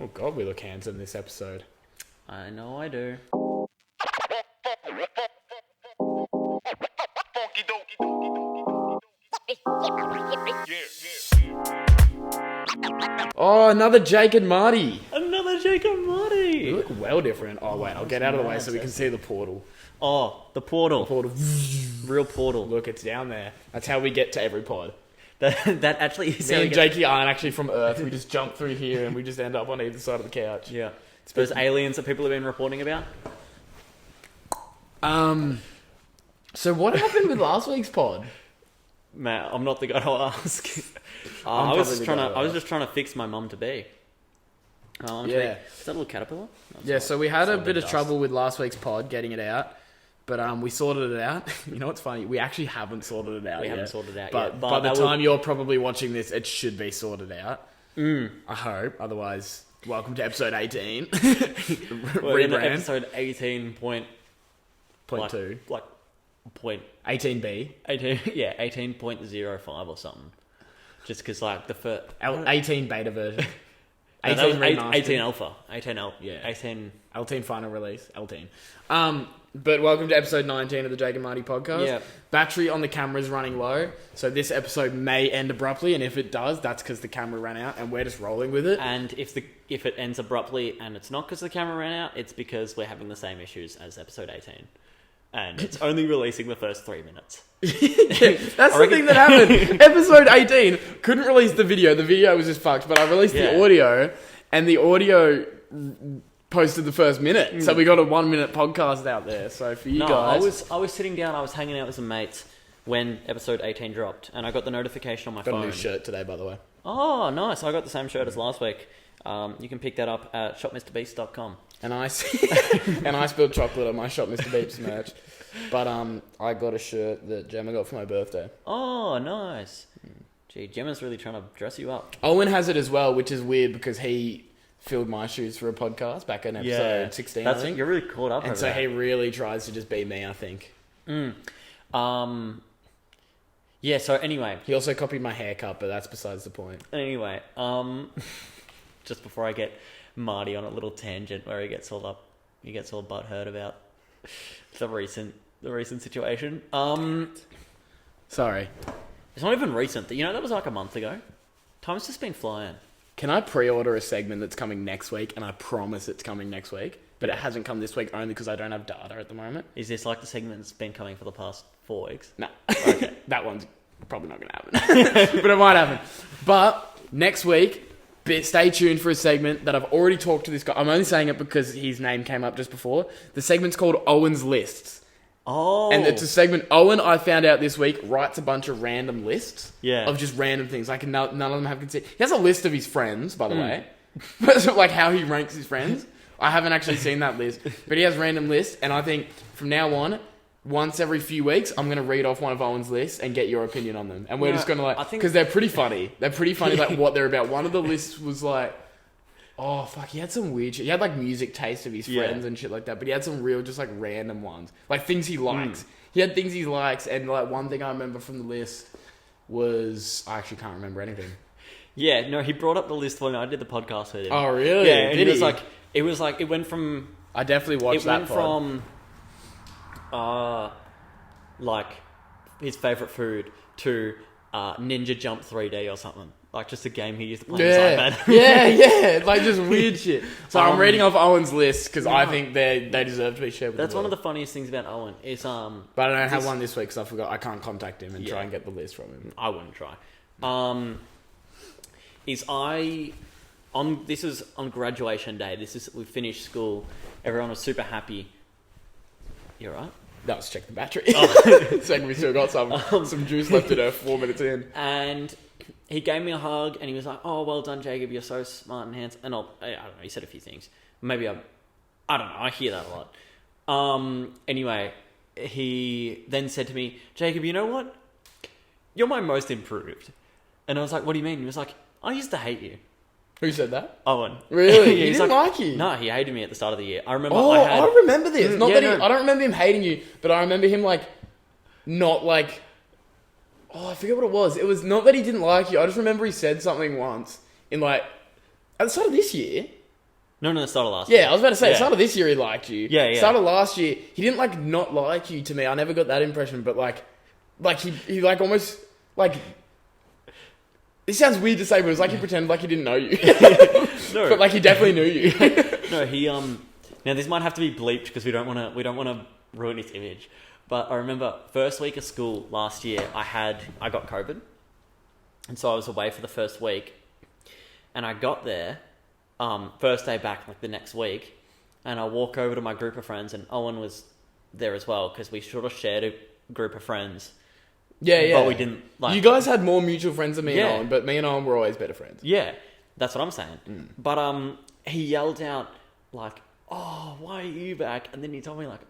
Oh God, we look handsome this episode. I know I do. Oh, another Jake and Marty. Another Jake and Marty. You look well different. Oh wait, I'll get out of the way so we can see the portal. Oh, the portal. Portal. Real portal. Look, it's down there. That's how we get to every pod. That actually is Me and Jakey aren't actually from Earth. We just jump through here and we just end up on either side of the couch. Yeah. It's those aliens that people have been reporting about. So what happened with last week's pod? Matt, I'm not the guy to ask. I was just trying to fix my mum to be. Yeah. Is that a little caterpillar? Yeah, so we had a bit of trouble with last week's pod getting it out, but we sorted it out. You know what's funny? We actually haven't sorted it out yet. We haven't sorted it out yet. But by the time you're probably watching this, it should be sorted out. I hope. Otherwise, welcome to episode 18. Rebrand. Episode 18 point... Point 2. Like, point... 18B. 18.05 or something. Just because, like, the first... 18 beta version. 18 alpha. 18 alpha. Yeah. 18... L10 final release. L10. But welcome to episode 19 of the Jake and Marty podcast. Yeah. Battery on the camera is running low, so this episode may end abruptly, and if it does, that's because the camera ran out, and we're just rolling with it. And if it ends abruptly and it's not because the camera ran out, it's because we're having the same issues as episode 18. And it's only releasing the first 3 minutes. Yeah, that's the thing that happened. Episode 18 couldn't release the video. The video was just fucked, but I released the audio, and the audio posted the first minute. So we got a 1 minute podcast out there. So for you guys... I was sitting down, I was hanging out with some mates when episode 18 dropped, and I got the notification on my phone. Got a new shirt today, by the way. Oh, nice. I got the same shirt as last week. You can pick that up at shopmrbeast.com. And I spilled chocolate on my Shop Mr. Beeps merch. But I got a shirt that Gemma got for my birthday. Oh, nice. Gee, Gemma's really trying to dress you up. Owen has it as well, which is weird because he filled my shoes for a podcast back in episode 16, I think. You're really caught up and so that. He really tries to just be me, I think. Yeah, so anyway. He also copied my haircut, but that's besides the point. Anyway, just before I get Marty on a little tangent where he gets all butthurt about the recent situation. Sorry. It's not even recent. You know, that was like a month ago. Time's just been flying. Can I pre-order a segment that's coming next week? And I promise it's coming next week. But it hasn't come this week only because I don't have data at the moment. Is this like the segment that's been coming for the past 4 weeks? No. Okay. That one's probably not going to happen. But it might happen. But next week, stay tuned for a segment that I've already talked to this guy. I'm only saying it because his name came up just before. The segment's called Owen's Lists. Oh. And it's a segment. Owen, I found out this week, writes a bunch of random lists. Yeah. Of just random things. Like none of them have considered. He has a list of his friends, by the way. But like how he ranks his friends. I haven't actually seen that list. But he has random lists. And I think from now on, once every few weeks, I'm going to read off one of Owen's lists and get your opinion on them. And we're just going to like... Because they're pretty funny. They're pretty funny, like what they're about. One of the lists was like... Oh, fuck, he had some weird shit. He had, like, music taste of his friends and shit like that, but he had some real, just, like, random ones. Like, things he likes. He had things he likes, and, like, one thing I remember from the list was... I actually can't remember anything. Yeah, no, he brought up the list when I did the podcast with him. Oh, really? Yeah, and it went from... I definitely watched that pod. It went from, like, his favourite food to Ninja Jump 3D or something. Like, just a game he used to play on his iPad. yeah. Like, just weird shit. So I'm reading off Owen's list, because I think they deserve to be shared with That's the world. one of the funniest things about Owen, is... But I don't have one this week, because I forgot. I can't contact him and try and get the list from him. I wouldn't try. This was on graduation day. We finished school. Everyone was super happy. You alright? No, let's check the battery. Saying we still got some juice left in her 4 minutes in. And... he gave me a hug and he was like, "Oh, well done, Jacob. You're so smart and handsome." And I don't know. He said a few things. Maybe I don't know. I hear that a lot. Anyway, he then said to me, "Jacob, you know what? You're my most improved." And I was like, "What do you mean?" He was like, "I used to hate you." Who said that? Owen. Really? He didn't like you? No, he hated me at the start of the year. I remember. I remember this. I don't remember him hating you, but I remember him like not like. Oh, I forget what it was. It was not that he didn't like you. I just remember he said something once in like at the start of this year. No, start of last year. Yeah, I was about to say, Yeah. start of this year he liked you. Yeah. Start of last year, he didn't like not like you to me. I never got that impression, but like he like almost like. This sounds weird to say, but it was like he pretended like he didn't know you. No. But like he definitely knew you. No, he Now this might have to be bleeped because we don't want to ruin his image. But I remember first week of school last year, I got COVID, and so I was away for the first week, and I got there, first day back like the next week, and I walk over to my group of friends, and Owen was there as well because we sort of shared a group of friends. Yeah. But we didn't like. You guys had more mutual friends than me Yeah. and Owen, but me and Owen were always better friends. Yeah, that's what I'm saying. But he yelled out like, "Oh, why are you back?" And then he told me like,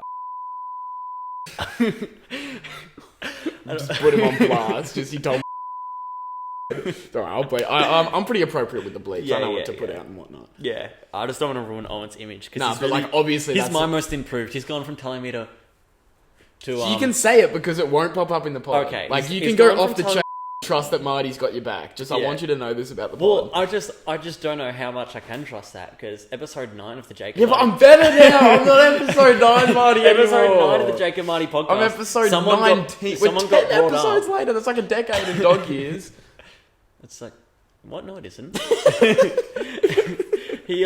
Just put him on blast. Just he told me. Don't worry, I'll bleep. I'm pretty appropriate with the bleeps. I know what to put out and whatnot. "Yeah, I just don't want to ruin Owen's image because Nah, but like obviously he's that's my most improved. He's gone from telling me to you can say it because it won't pop up in the pod. Okay, like he's you can go gone off from the chain. Trust that Marty's got your back. Just I Yeah. want you to know this about the Well, pod. I just don't know how much I can trust that because episode 9 of the Jake. Yeah, and but Marty- I'm better now. I'm not episode 9 Marty episode anymore. 9 of the Jake and Marty podcast. I'm episode Someone 19. Someone We're got 10 brought episodes up. later. That's like a decade in dog years. It's like, what? No, it isn't. He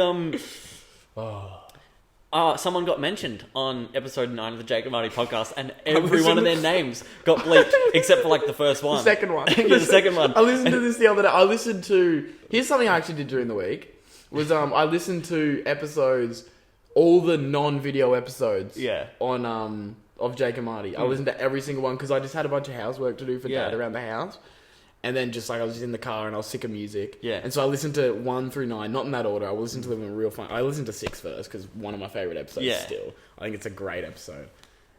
someone got mentioned on episode 9 of the Jake and Marty podcast, and every one of their names got bleeped except for like the first one. The second one. Yeah, the second one. I listened to this the other day. Here's something I actually did during the week. Was I listened to episodes, all the non-video episodes. Yeah. On of Jake and Marty. I listened to every single one because I just had a bunch of housework to do for Dad around the house. And then just like I was just in the car and I was sick of music. Yeah. And so I listened to 1 through 9, not in that order. I listened to them in real fun. I listened to 6 first because one of my favorite episodes still. I think it's a great episode.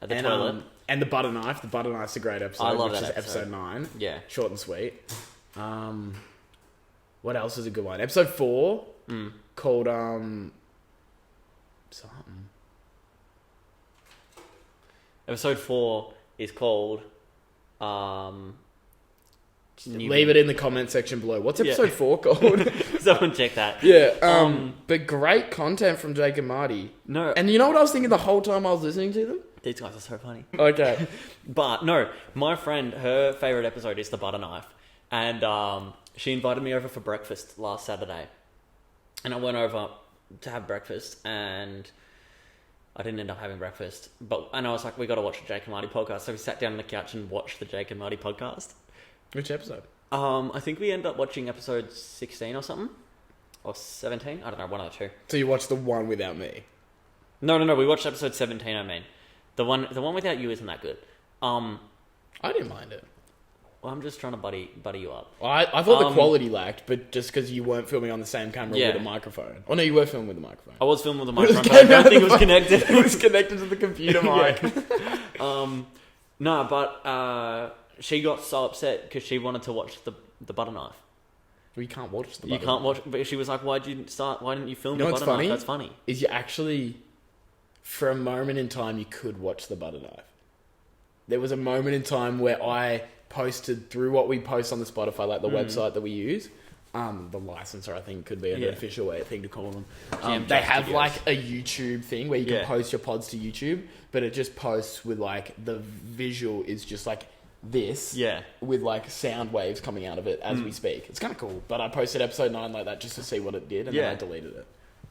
At the toilet. And the butter knife. The butter knife's a great episode. I love which that is episode 9. Yeah. Short and sweet. What else is a good one? Episode 4 called something. Episode 4 is called Leave it in the comment section below. What's episode 4 called? Someone check that. Yeah. But great content from Jake and Marty. No. And you know what I was thinking the whole time I was listening to them? These guys are so funny. Okay. But no, my friend, her favourite episode is the butter knife. And she invited me over for breakfast last Saturday. And I went over to have breakfast and I didn't end up having breakfast. And I was like, we got to watch the Jake and Marty podcast. So we sat down on the couch and watched the Jake and Marty podcast. Which episode? I think we ended up watching episode 16 or something. Or 17. I don't know, one of the two. So you watched the one without me? No. We watched episode 17, I mean. The one without you isn't that good. I didn't mind it. Well, I'm just trying to buddy you up. I thought the quality lacked, but just because you weren't filming on the same camera with a microphone. Oh no, you were filming with a microphone. I was filming with a microphone, but I don't think it was connected. It was connected to the computer mic. No, but she got so upset because she wanted to watch the butter knife. We can't watch the butter You can't knife. watch, but she was like, Why didn't you film You know the what's butter funny? knife? That's funny. Is you actually, for a moment in time, you could watch the butter knife. There was a moment in time where I posted through what we post on the Spotify, like the website that we use. The licensor, I think, could be an official thing to call them. They have Studios. like a YouTube thing where you can post your pods to YouTube, but it just posts with like the visual is just like this, with like sound waves coming out of it as we speak. It's kind of cool. But I posted episode 9 like that just to see what it did, and then I deleted it.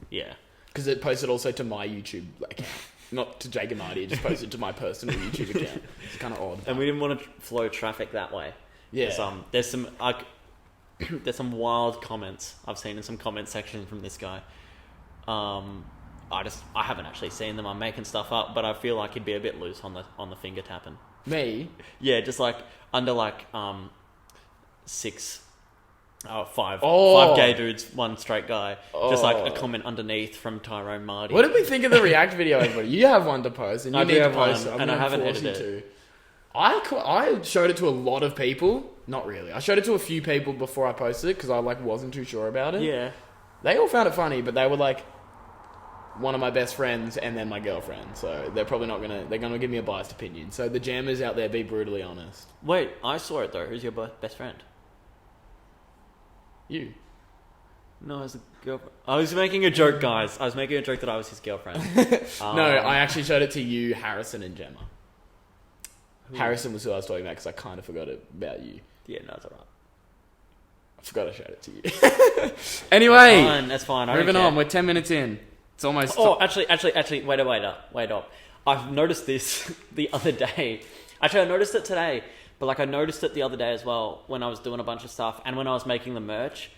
Yeah. Because it posted also to my YouTube account. Not to Jake and Marty, it just posted to my personal YouTube account. It's kind of odd. And we didn't want to flow traffic that way. Yeah. There's some wild comments I've seen in some comment section from this guy. I haven't actually seen them. I'm making stuff up, but I feel like he'd be a bit loose on the finger tapping. Me? Yeah, just like under like 5 gay dudes, 1 straight guy. Just like a comment underneath from Tyrone Marty. What did we think of the React video, everybody? You have one to post, and you I need do to have post one, it. and I haven't force you edited to. I showed it to a lot of people. Not really. I showed it to a few people before I posted it because I like wasn't too sure about it. Yeah. They all found it funny, but they were like one of my best friends and then my girlfriend. So they're probably not they're gonna give me a biased opinion. So the jammers out there, be brutally honest. Wait, I saw it though. Who's your best friend? You. No, as a girlfriend. I was making a joke, guys. I was making a joke that I was his girlfriend. No, I actually showed it to you, Harrison, and Gemma. Harrison was who I was talking about because I kind of forgot about you. Yeah, no, it's alright. I forgot I showed it to you. Anyway, That's fine. Moving on. We're 10 minutes in. It's almost. Oh, actually, wait up. I've noticed this the other day. Actually, I noticed it today, but I noticed it the other day as well when I was doing a bunch of stuff and when I was making the merch.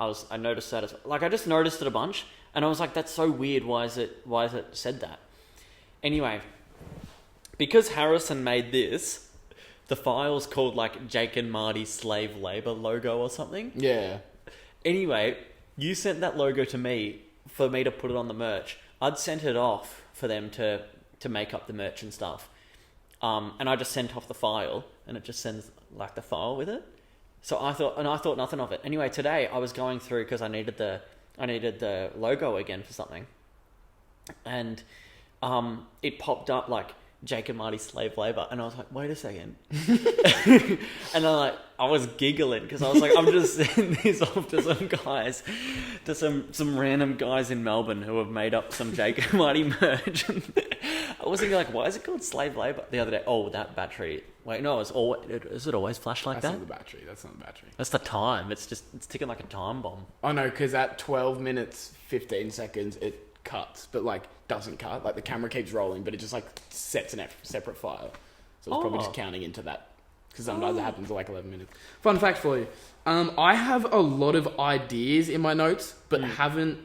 I noticed that as well. I just noticed it a bunch, and I was like, "That's so weird. Why is it said that?" Anyway, because Harrison made this, the file's called Jake and Marty slave labor logo or something. Yeah. Anyway, you sent that logo to me for me to put it on the merch. I'd sent it off for them to make up the merch and stuff. And I just sent off the file, and it just sends the file with it. So I thought nothing of it. Anyway, today I was going through because I needed the logo again for something, and it popped up Jake and Marty slave labor, and I was like, wait a second. And I was giggling because I was like, I'm just sending this off to some guys, to some random guys in Melbourne who have made up some Jake and Marty merch. I was thinking why is it called slave labor the other day? Oh, that battery. Wait, no, is it always flashed like That's that? not the battery. That's not the battery. That's the time. It's ticking like a time bomb. Oh no, because at 12 minutes 15 seconds it cuts, but doesn't cut. The camera keeps rolling, but it just sets a separate file. So it's probably just counting into that, because sometimes it happens at 11 minutes. Fun fact for you: I have a lot of ideas in my notes, but haven't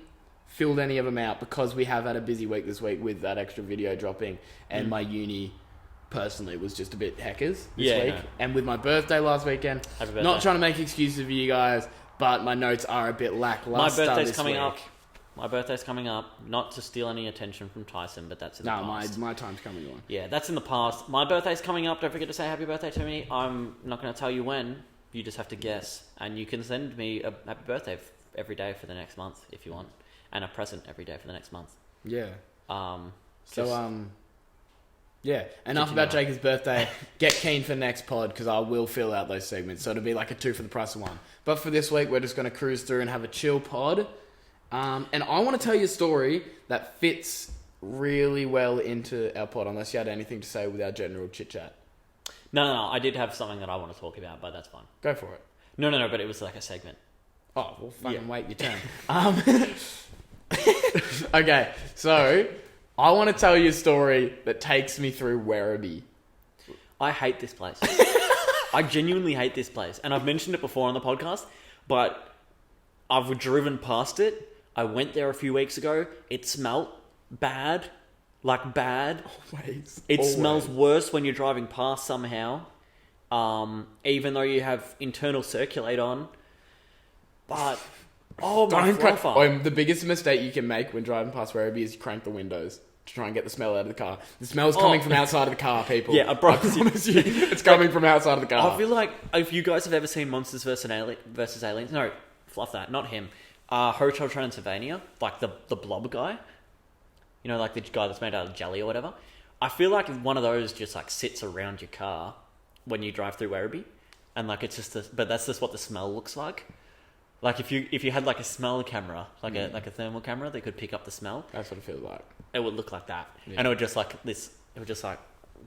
filled any of them out because we have had a busy week this week with that extra video dropping, and my uni personally was just a bit heckers this week. No. And with my birthday last weekend, not trying to make excuses for you guys, but my notes are a bit lackluster. My birthday's coming up. My birthday's coming up. Not to steal any attention from Tyson, but that's in the past. No, my time's coming on. Yeah, that's in the past. My birthday's coming up. Don't forget to say happy birthday to me. I'm not going to tell you when. You just have to guess. And you can send me a happy birthday every day for the next month if you want. And a present every day for the next month. Yeah. Yeah, enough about Jacob's birthday. Get keen for next pod, because I will fill out those segments. So it'll be a 2 for the price of 1. But for this week, we're just going to cruise through and have a chill pod. And I want to tell you a story that fits really well into our pod, unless you had anything to say with our general chit-chat. No. I did have something that I want to talk about, but that's fine. Go for it. No, but it was a segment. Oh, well, fucking wait your turn. Okay, so I want to tell you a story that takes me through Werribee. I hate this place. I genuinely hate this place. And I've mentioned it before on the podcast, but I've driven past it. I went there a few weeks ago. It smelled bad. Bad. Always. It smells worse when you're driving past somehow. Even though you have internal circulate on. But... Oh, my The biggest mistake you can make when driving past Werribee is you crank the windows to try and get the smell out of the car. The smell's coming from outside of the car, people. Yeah, I promise you. It's coming from outside of the car. I feel like if you guys have ever seen Monsters vs. Aliens... No, fluff that. Not him. Hotel Transylvania. The blob guy. You know, the guy that's made out of jelly or whatever. I feel like one of those just sits around your car when you drive through Werribee. And it's just... But that's just what the smell looks like. If you had a smell camera, a thermal camera that could pick up the smell. That's what it feels like. It would look like that. Yeah. And it would just this. It would just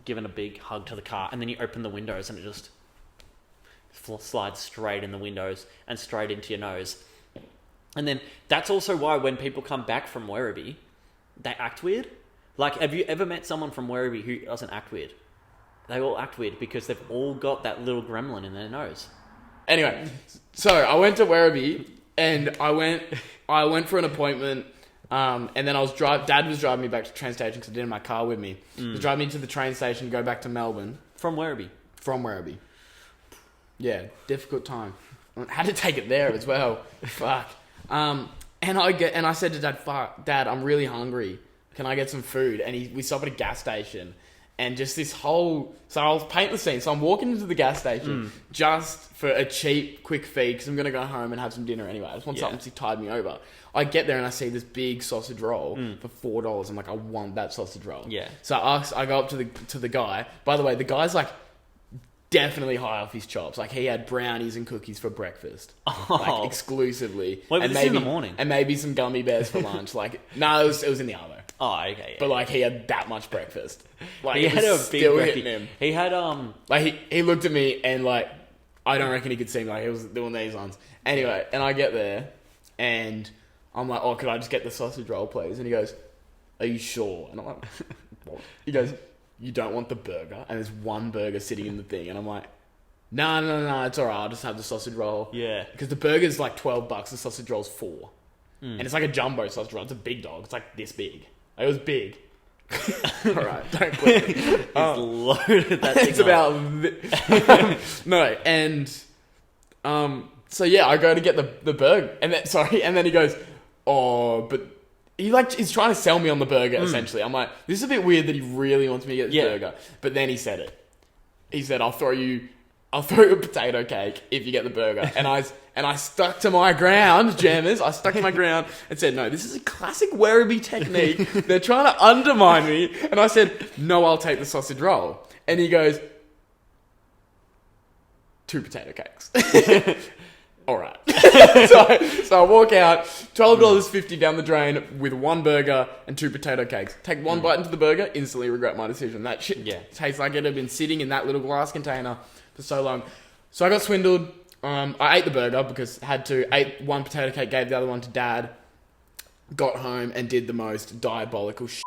giving a big hug to the car, and then you open the windows and it just slides straight in the windows and straight into your nose. And then that's also why when people come back from Werribee, they act weird. Have you ever met someone from Werribee who doesn't act weird? They all act weird because they've all got that little gremlin in their nose. Anyway, so I went to Werribee and I went for an appointment, and then Dad was driving me back to the train station because I didn't have my car with me. He was driving me to the train station, go back to Melbourne. From Werribee? From Werribee. Yeah, difficult time. I had to take it there as well. Fuck. And I said to Dad, "Fuck, Dad, I'm really hungry. Can I get some food?" And we stopped at a gas station. And just this whole... So I'll paint the scene. So I'm walking into the gas station just for a cheap, quick feed because I'm going to go home and have some dinner anyway. I just want something to tide me over. I get there and I see this big sausage roll for $4. I'm like, I want that sausage roll. Yeah. So I go up to the guy. By the way, the guy's definitely high off his chops. Like, he had brownies and cookies for breakfast. Oh. Like, exclusively. Wait, and this is in the morning? And maybe some gummy bears for lunch. Like, no, it was in the arvo. Oh, okay. Yeah. But, like, he had that much breakfast. Like, He it had a was big still brekkie. hitting him. He had Like, he looked at me and, like, I don't reckon he could see me. Like, he was doing these ones. Anyway, and I get there and I'm like, oh, could I just get the sausage roll, please? And he goes, are you sure? And I'm like, what? He goes, you don't want the burger? And there's one burger sitting in the thing. And I'm like, no, it's alright. I'll just have the sausage roll. Yeah. Because the burger's like $12. The sausage roll's $4. And it's like a jumbo sausage roll. It's a big dog. It's like this big. Like, it was big. Alright, don't quit me. He's loaded that thing It's about... no, and... So yeah, I go to get the burger. And then he goes, oh, but... He's trying to sell me on the burger, essentially. I'm like, this is a bit weird that he really wants me to get this burger. But then he said it. He said, I'll throw you a potato cake if you get the burger. And I stuck to my ground, jammers. I stuck to my ground and said, no, this is a classic Werribee technique. They're trying to undermine me. And I said, no, I'll take the sausage roll. And he goes, 2 potato cakes. All right. so I walk out, $12.50 down the drain with 1 burger and 2 potato cakes. Take 1 bite into the burger, instantly regret my decision. That shit tastes like it had been sitting in that little glass container for so long. So I got swindled. I ate the burger because I had to. Ate 1 potato cake, gave the other one to Dad. Got home and did the most diabolical shit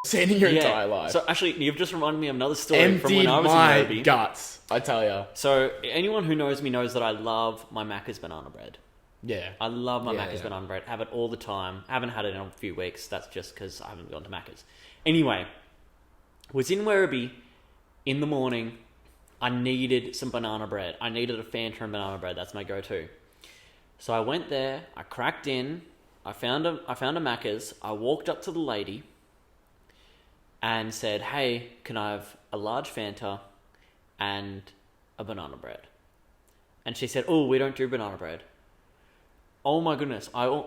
seen in your entire life. So actually, you've just reminded me of another story from when I was in Werribee. Guts, I tell ya. So anyone who knows me knows that I love my Macca's banana bread. Yeah. I love my Macca's banana bread. Have it all the time. Haven't had it in a few weeks. That's just because I haven't gone to Macca's. Anyway, was in Werribee in the morning. I needed some banana bread. I needed a Fanta and banana bread. That's my go-to. So I went there. I cracked in. I found a Macca's. I walked up to the lady and said, hey, can I have a large Fanta and a banana bread? And she said, oh, we don't do banana bread. Oh my goodness. Now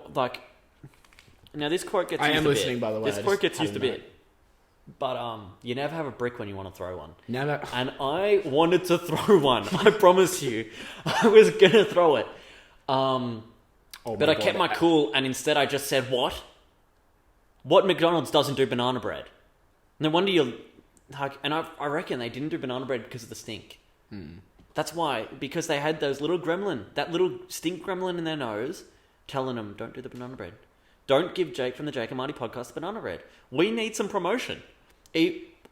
this quote gets used a bit. I am listening, by the way. This quote gets used a bit. But you never have a brick when you want to throw one. Never. And I wanted to throw one. I promise you. I was going to throw it. But I kept my cool, and instead I just said, what? What McDonald's doesn't do banana bread? No wonder you're... And I reckon they didn't do banana bread because of the stink. That's why. Because they had those little gremlin, that little stink gremlin in their nose, telling them, don't do the banana bread. Don't give Jake from the Jake and Marty podcast the banana bread. We need some promotion.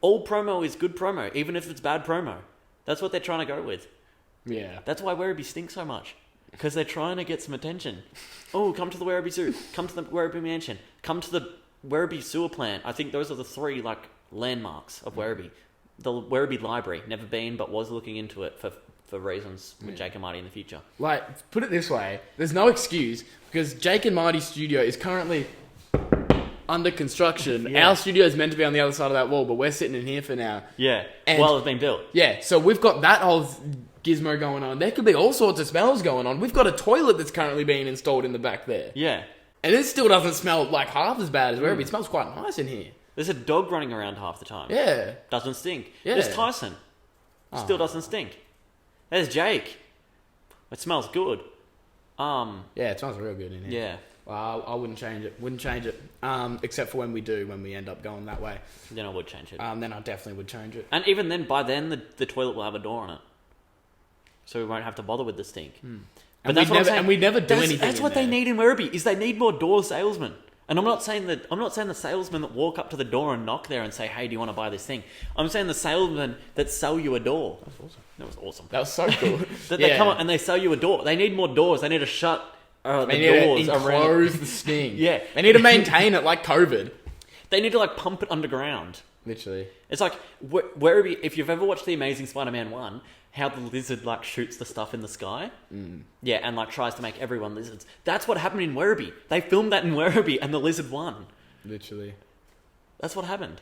All promo is good promo, even if it's bad promo. That's what they're trying to go with. Yeah. That's why Werribee stinks so much. Because they're trying to get some attention. Oh, come to the Werribee Zoo. Come to the Werribee Mansion. Come to the Werribee Sewer Plant. I think those are the 3 landmarks of Werribee. The Werribee Library. Never been, but was looking into it for reasons with Jake and Marty in the future. Put it this way. There's no excuse because Jake and Marty's studio is currently under construction. Yeah. Our studio is meant to be on the other side of that wall, but we're sitting in here for now. Yeah. And well, it's been built. Yeah, so we've got that whole gizmo going on. There could be all sorts of smells going on. We've got a toilet that's currently being installed in the back there. Yeah. And it still doesn't smell like half as bad as Werribee. It smells quite nice in here. There's a dog running around half the time. Yeah. Doesn't stink. Yeah. There's Tyson. Still doesn't stink. There's Jake. It smells good. Yeah, it smells real good in here. Yeah. Well, I wouldn't change it. Wouldn't change it. Except for when we end up going that way. Then I would change it. Then I definitely would change it. And even then, by then, the toilet will have a door on it. So we won't have to bother with the stink. But that's what I'm saying. And we never do anything. That's what they need in Werribee, is they need more door salesmen. And I'm not saying the salesmen that walk up to the door and knock there and say, hey, do you want to buy this thing? I'm saying the salesmen that sell you a door. That was awesome. That was so cool. They come up and they sell you a door. They need more doors. They need to shut the doors to enclose the sting. Yeah. They need to maintain it like COVID. They need to pump it underground. Literally. It's like Werribee. If you've ever watched The Amazing Spider-Man 1, how the lizard shoots the stuff in the sky, yeah, and tries to make everyone lizards. That's what happened in Werribee. They filmed that in Werribee, and the lizard won. Literally. That's what happened.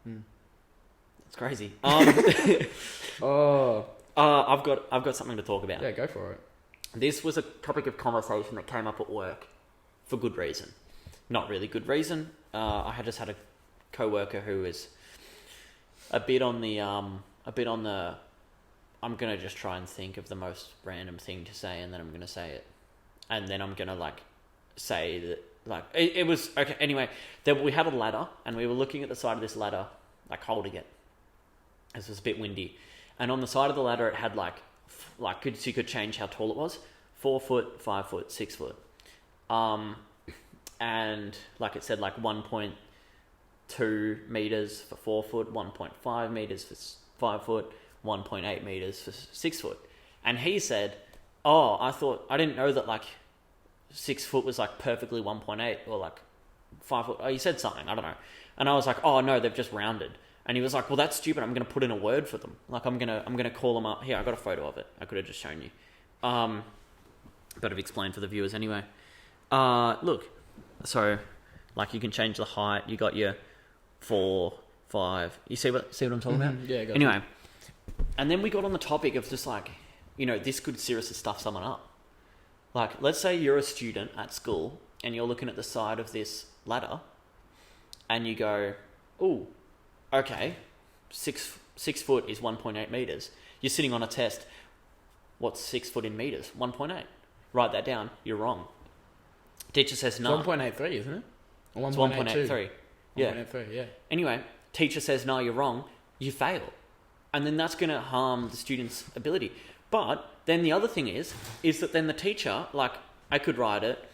It's crazy. I've I've got something to talk about. Yeah, go for it. This was a topic of conversation that came up at work for good reason. Not really good reason. I had just had a co-worker who was a bit on the I'm going to just try and think of the most random thing to say, and then I'm going to say it. And then I'm going to, like, say that, like... It was... Okay, anyway, we had a ladder, and we were looking at the side of this ladder, like, holding it. This was a bit windy. And on the side of the ladder, it had, so you could change how tall it was. 4 foot, 5 foot, 6 foot. And, like it said, like, 1.2 meters for 4 foot, 1.5 meters for 5 foot, 1.8 meters for 6 foot. And he said, I didn't know that, like, 6 foot was, like, perfectly 1.8 or, like, 5 foot. He said something, I don't know. And I was like, oh, no, they've just rounded. And he was like, well, that's stupid. I'm going to put in a word for them. Like, I'm going to call them up. Here, I got a photo of it. I could have just shown you. But I've explained for the viewers anyway. Look, so, like, you can change the height. You got your 4, 5. You see what I'm talking about? Yeah, got anyway. And then we got on the topic of just, like, this could seriously stuff someone up. Like, let's say you're a student at school and you're looking at the side of this ladder and you go, ooh, okay, 6 foot is 1.8 meters. You're sitting on a test. What's 6 foot in meters? 1.8. Write that down. You're wrong. Teacher says no. It's 1.83, isn't it? Or It's 1.83. Yeah. 1.83, yeah. Anyway, teacher says no, you're wrong. You fail. And then that's going to harm the student's ability. But then the other thing is that then the teacher, like, I could write it,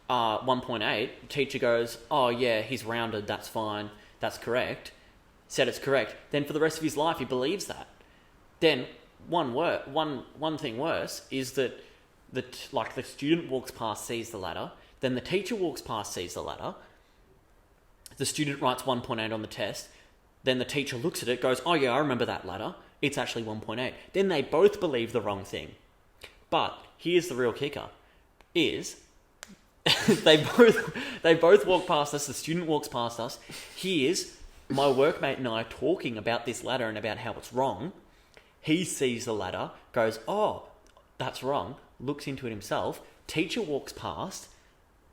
1.8. Teacher goes, oh yeah, he's rounded. That's fine. That's correct. Said it's correct. Then for the rest of his life, he believes that. Then one thing worse is that the student walks past, sees the ladder. Then the teacher walks past, sees the ladder. The student writes 1.8 on the test. Then the teacher looks at it, goes, oh yeah, I remember that ladder. It's actually 1.8. Then they both believe the wrong thing. But here's the real kicker, is they both walk past us. The student walks past us. Here's my workmate and I talking about this ladder and about how it's wrong. He sees the ladder, goes, oh, that's wrong, looks into it himself. Teacher walks past,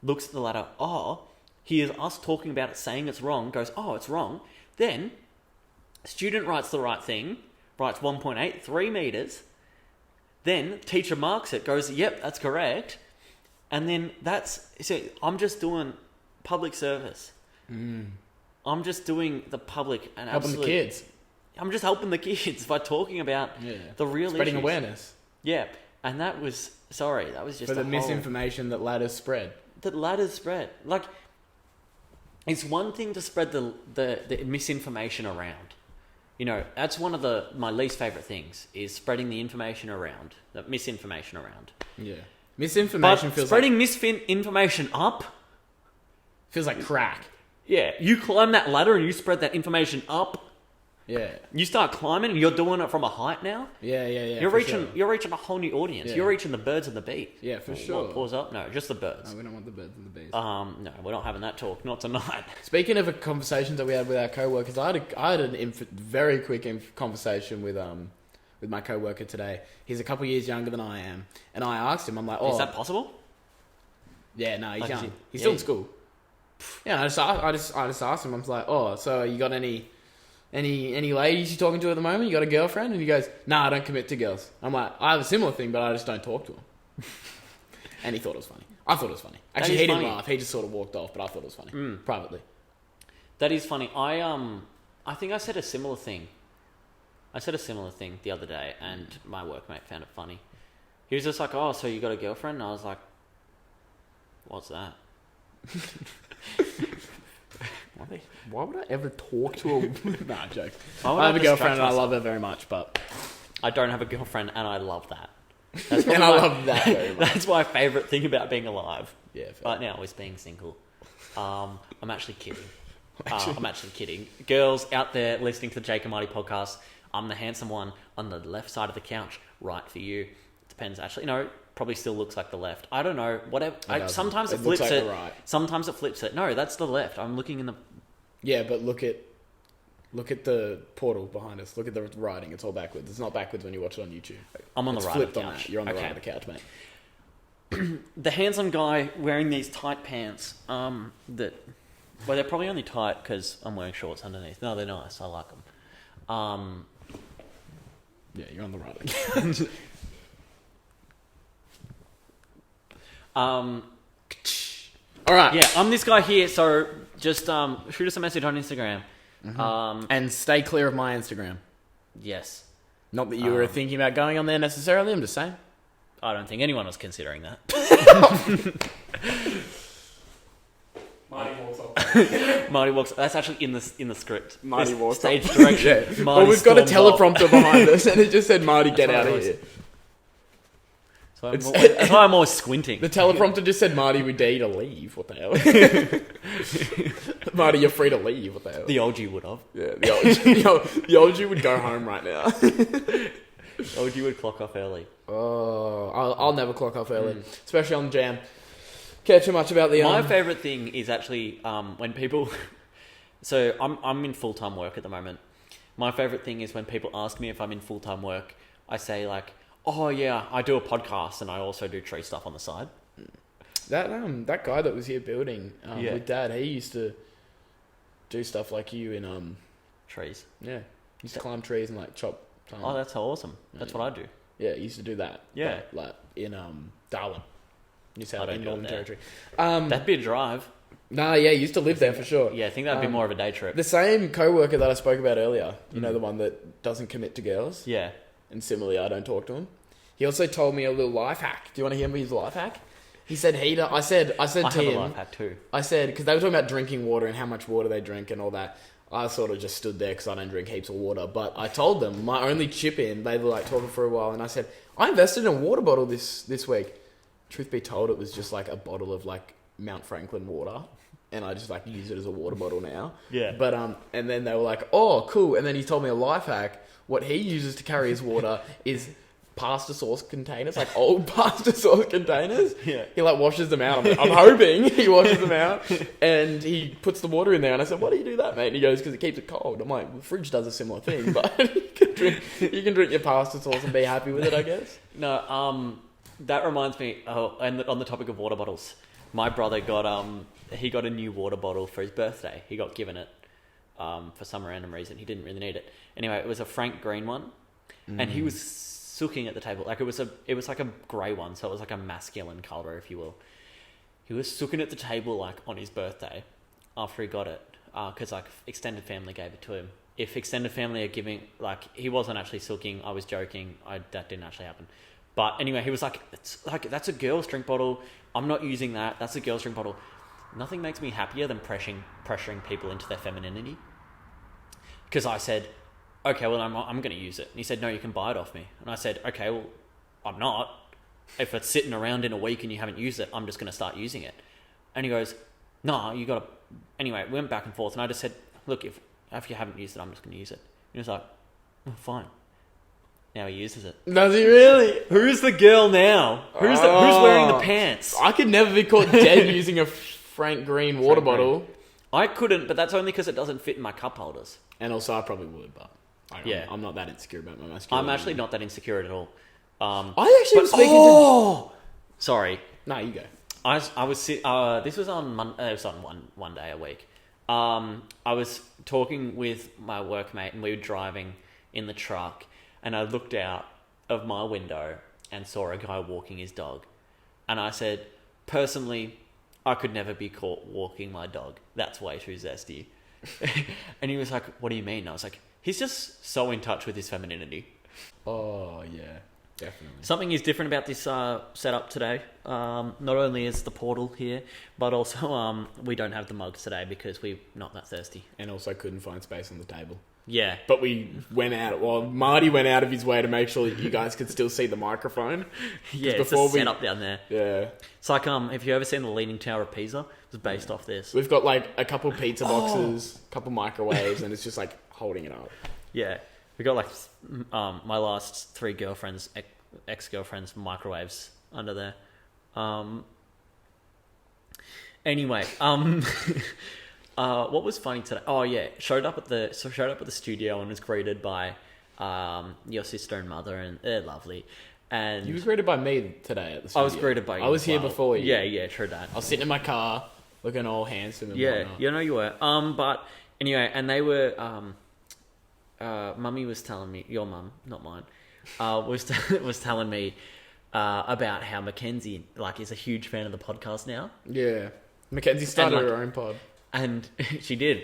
looks at the ladder, oh, hears us talking about it, saying it's wrong, goes, oh, it's wrong. Then, student writes the right thing, writes 1.8, 3 meters. Then, teacher marks it, goes, yep, that's correct. And then I'm just doing public service. I'm just doing the public and helping the kids. I'm just helping the kids by talking about the real spreading issues. Awareness. Yeah, and that was just for the misinformation that ladders spread. That ladders spread. Like, it's one thing to spread the misinformation around. That's one of my least favorite things is spreading the information around, the misinformation around. Yeah, misinformation feels spreading misinformation up feels like crack. Yeah, you climb that ladder and you spread that information up. Yeah. You start climbing and you're doing it from a height now. Yeah. You're reaching a whole new audience. Yeah. You're reaching the birds and the bees. Yeah, for sure. What, pause up? No, just the birds. No, we don't want the birds and the bees. No, we're not having that talk. Not tonight. Speaking of conversations that we had with our co-workers, I had a very quick conversation with my co-worker today. He's a couple of years younger than I am, and I asked him, I'm like, oh, is that possible? Yeah, no, he's young. He's still in school. Yeah, I just asked him. I was like, oh, so you got any ladies you're talking to at the moment? You got a girlfriend? And he goes, nah, I don't commit to girls. I'm like, I have a similar thing, but I just don't talk to them. And he thought it was funny. I thought it was funny. Actually, he didn't laugh. He just sort of walked off, but I thought it was funny. Privately. That is funny. I think I said a similar thing. The other day, and my workmate found it funny. He was just like, oh, so you got a girlfriend? And I was like, what's that? Why would I ever talk to a... Nah, joke. I have a girlfriend and I love her very much, but... I don't have a girlfriend and I love that. And I love that very much. That's my favourite thing about being alive. Yeah, right now is being single. I'm actually kidding. I'm actually kidding. Girls out there listening to the Jake and Marty podcast, I'm the handsome one on the left side of the couch, right for you. Depends, actually. No, probably still looks like the left. I don't know. Whatever. Sometimes it flips it. Right. Sometimes it flips it. No, that's the left. I'm looking in the... Yeah, but look at the portal behind us. Look at the writing. It's all backwards. It's not backwards when you watch it on YouTube. I'm on the right of the couch. On that. You're on the right of the couch, mate. The handsome guy wearing these tight pants, they're probably only tight because I'm wearing shorts underneath. No, they're nice. I like them. Yeah, you're on the right account. Um, All right. yeah, I'm this guy here. So just shoot us a message on Instagram. And stay clear of my Instagram. Yes, Not that you were thinking about going on there necessarily. I'm just saying. I don't think anyone was considering that. Marty walks off. Marty walks. That's actually in the script. Marty It's walks stage off. direction. Yeah. Marty Well, we've got a storms off. teleprompter behind us, and it just said, "Marty, get That's out what of I here." So It's- that's why I'm always squinting. The teleprompter just said, "Marty, we dare you to leave." What the hell? Marty, you're free to leave. What the hell? The old you would have. Yeah, the old you would go home right now. The old you would clock off early. Oh, I'll never clock off early, especially on the jam. Care too much about the. My favourite thing is actually when people. So I'm in full time work at the moment. My favourite thing is when people ask me if I'm in full time work. I say like, "Oh yeah, I do a podcast and I also do tree stuff on the side." That guy that was here building Yeah. with Dad, he used to do stuff like you in Trees. yeah, he used to climb trees and like chop. Oh, that's awesome. That's what I do. Yeah, he used to do that. Yeah. but, like in Darwin, New South I don't Wales, do it Northern there. Territory. That'd be a drive. Nah, yeah, he used to live there for sure. Yeah, I think that'd be more of a day trip. The same co-worker that I spoke about earlier, you know, the one that doesn't commit to girls, Yeah. and similarly, I don't talk to him. He also told me a little life hack. Do you want to hear me his life hack? He said I said I to have a him, life hack too. I said, because they were talking about drinking water and how much water they drink and all that. I sort of just stood there because I don't drink heaps of water. But I told them my only chip in. They were like talking for a while, and I said I invested in a water bottle this week. Truth be told, it was just like a bottle of like Mount Franklin water, and I just like use it as a water bottle now. Yeah. But and then they were like, "Oh, cool." And then he told me a life hack. What he uses to carry his water is pasta sauce containers, like old pasta sauce containers. Yeah. He like washes them out. I'm hoping he washes them out, and he puts the water in there. And I said, "Why do you do that, mate?" And he goes, "Because it keeps it cold." I'm like, "The fridge does a similar thing, but you can drink your pasta sauce and be happy with it, I guess." No, that reminds me. Oh, and on the topic of water bottles, my brother got he got a new water bottle for his birthday. He got given it for some random reason. He didn't really need it. Anyway, it was a Frank Green one, and he was sooking at the table. Like it was like a grey one, so it was like a masculine colour, if you will. He was sooking at the table like on his birthday after he got it, because like extended family gave it to him. If extended family are giving, like he wasn't actually sooking. I was joking. That didn't actually happen. But anyway, he was like, "It's like that's a girl's drink bottle. I'm not using that. That's a girl's drink bottle." Nothing makes me happier than pressuring people into their femininity. Because I said, "Okay, well, I'm going to use it." And he said, "No, you can buy it off me." And I said, "Okay, well, I'm not. If it's sitting around in a week and you haven't used it, I'm just going to start using it." And he goes, "No, you got to..." Anyway, we went back and forth, and I just said, "Look, if you haven't used it, I'm just going to use it." And he was like, "Oh, fine." Now he uses it. Does he really? Who's the girl now? Who's wearing the pants? I could never be caught dead using a Frank Green water Frank bottle. Green. I couldn't, but that's only because it doesn't fit in my cup holders. And also, I probably would, but Yeah. I'm not that insecure about my masculinity. I'm actually not that insecure at all. I actually was speaking to... Sorry. No, you go. I was this was on it was on one day a week. I was talking with my workmate and we were driving in the truck, and I looked out of my window and saw a guy walking his dog, and I said, personally, I could never be caught walking my dog. That's way too zesty. And he was like, "What do you mean?" And I was like, "He's just so in touch with his femininity." Oh, yeah. Definitely. Something is different about this setup today. Not only is the portal here, but also we don't have the mugs today because we're not that thirsty. And also couldn't find space on the table. Yeah. But we went out... Well, Marty went out of his way to make sure that you guys could still see the microphone. Yeah, it's a setup down there. Yeah. It's like, have you ever seen the Leaning Tower of Pisa? It was based off this. We've got like a couple pizza boxes, a couple microwaves, and it's just like holding it up. Yeah. We got like my last 3 girlfriends, ex-girlfriends' microwaves under there. Anyway, what was funny today? Oh yeah, showed up at the studio and was greeted by your sister and mother, and they're lovely. And You were greeted by me today at the studio. I was greeted by you. I was as here well. before you. Yeah, true that. I was sitting in my car, looking all handsome and Yeah, whatnot. you know you were. But anyway, and they were. Mummy was telling me, your mum, not mine, was telling me about how Mackenzie is a huge fan of the podcast now. Yeah, Mackenzie started her own pod, and she did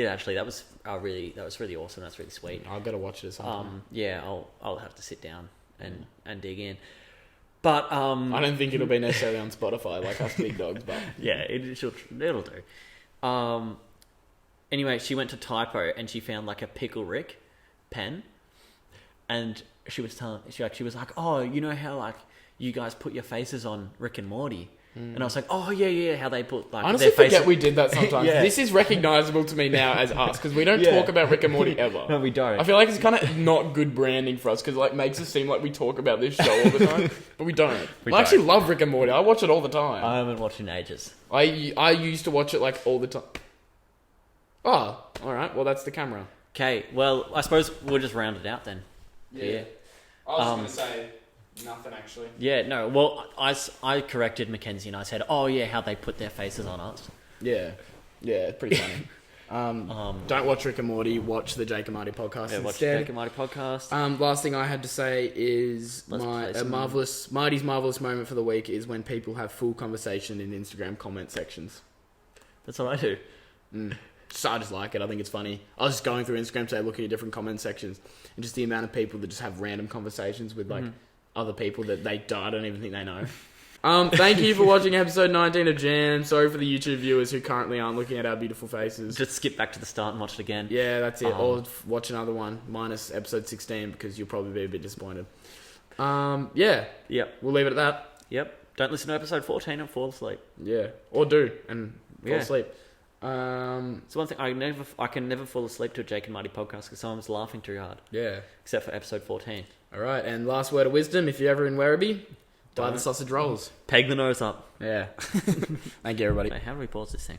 actually. That was really awesome. That's really sweet. I've got to watch it sometime. Yeah, I'll have to sit down and dig in. But I don't think it'll be necessarily on Spotify like us big dogs, but yeah, it'll do. Anyway, she went to Typo and she found like a Pickle Rick pen, and she was like, oh, you know how like you guys put your faces on Rick and Morty. And I was like, oh, yeah, how they put, like, honestly, their faces... forget we did that sometimes. Yeah. This is recognisable to me now as us, because we don't talk about Rick and Morty ever. No, we don't. I feel like it's kind of not good branding for us, because it like, makes us seem like we talk about this show all the time, but we don't. I actually love Rick and Morty. I watch it all the time. I haven't watched in ages. I used to watch it, like, all the time. Oh, alright, well, that's the camera. Okay, well, I suppose we'll just round it out then. Yeah. I was just going to say... nothing, actually. Yeah, no. Well, I corrected Mackenzie and I said, oh, yeah, how they put their faces on us. Yeah. Yeah, it's pretty funny. Don't watch Rick and Morty. Watch the Jake and Marty podcast instead. Watch the Jake and Marty podcast. Last thing I had to say is Marty's marvellous moment for the week is when people have full conversation in Instagram comment sections. That's what I do. So I just like it. I think it's funny. I was just going through Instagram today looking at different comment sections and just the amount of people that just have random conversations with, like... other people that I don't even think they know. Thank you for watching episode 19 of Jam. Sorry for the YouTube viewers who currently aren't looking at our beautiful faces. Just skip back to the start and watch it again. Yeah, that's it. Or watch another one, minus episode 16, because you'll probably be a bit disappointed. Yeah. Yep. We'll leave it at that. Yep. Don't listen to episode 14 and fall asleep. Yeah. Or do, and fall asleep. It's one thing, I can never fall asleep to a Jake and Marty podcast because someone's laughing too hard. Yeah. Except for episode 14. Alright, and last word of wisdom, if you're ever in Werribee, buy the sausage rolls. Peg the nose up. Yeah. Thank you, everybody. Wait, how do we pause this thing?